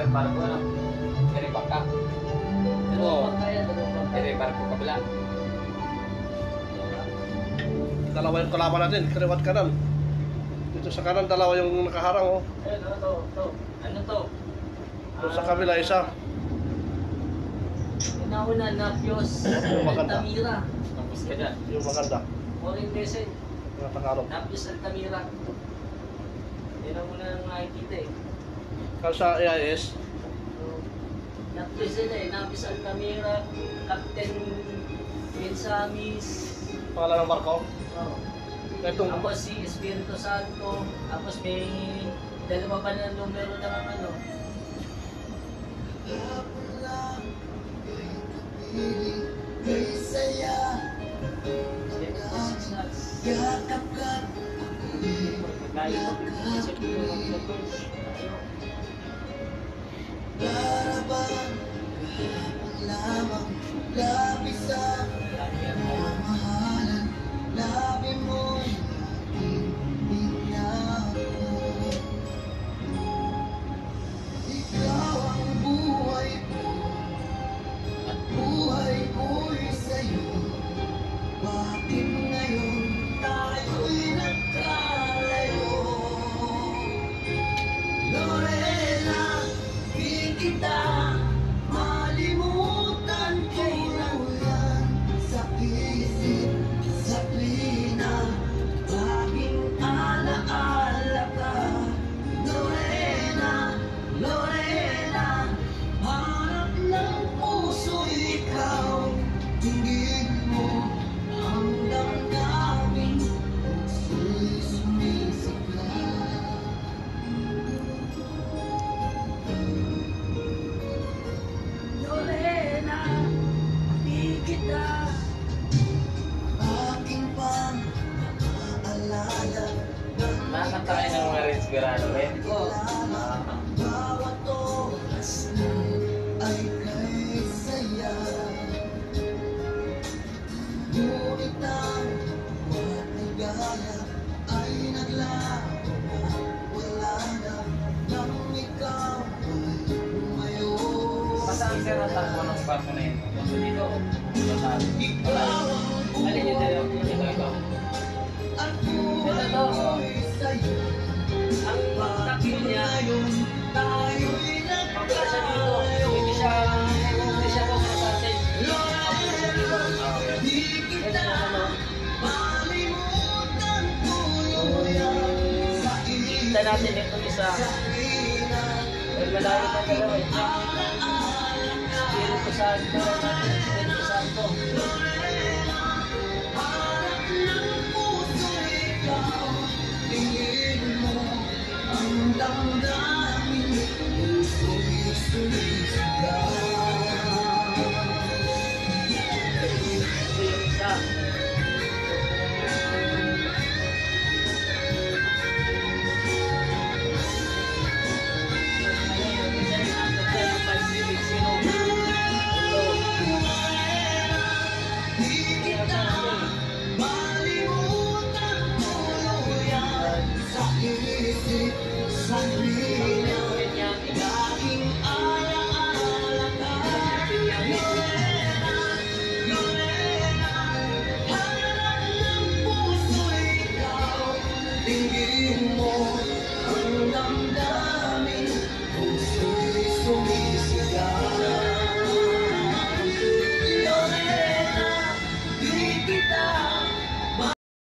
Sir Marco, ano? Dari Bangka. Oo. Dari Marco kabila. Dalawa yung kalaban natin, kaliwat kanan. Dito sa kanan, dalawa yung nakaharang, oh. Ano to? Ano to? Doon sa kabila, isa. Inauna na Pios Maganda. Altamira. Tapos ka dyan. Yung maganda. Orin Desen. Yung Tagalog. Napios Altamira. Yan ang muna nang makikita eh. Kaya sa AIS, Napios yun eh. Napios Altamira. Captain Bensamis. pangalan ng barko. Oh. Itong, Tapos si Espiritu Santo. Tapos may dalawa pa na numero ng ano. Yakap ka, para bang kahapon lamang, labis sa mamahalan, labi mo'y aking pinako. Ikaw ang buhay ko, at buhay ko'y sa'yo. Bakit ngayon tayo'y nagkalayo? Lorena, di kita malimutan ko yan. Sa isip, sa tuwina, laging alaala ka. Lorena, Lorena, harap ng puso'y ikaw. Tingin mo ang damdamin, puso'y sumisigla. Lorena, di kita aking pang-aalala. Nakakanta kayo ng mga Inspirado eh. Bawat oras na ay kay saya. Ngunit ang bawat ligaya ay naglaho na, wala na nang ikaw ay lumayo. Pasaan sir ang takbo ng barko na yun? Gusto dito? Ikaw ang Alin yung dalawa? Ito. at buhay ko'y sa'yo. Ang takbo niya, Tayo'y pagkala siya dito. Hindi siya po sa atin. di kita malimutan tuluyan. Sa Kita natin itong isa. Dahil malayo ng dalawa. Espiritu Santo. Espiritu Santo. harap ng puso ikaw. Tingin mo ang damdamin, puso'y sumisigaw. Ito yung isa. Di kita malimutan tuluyan. Sa isip, sa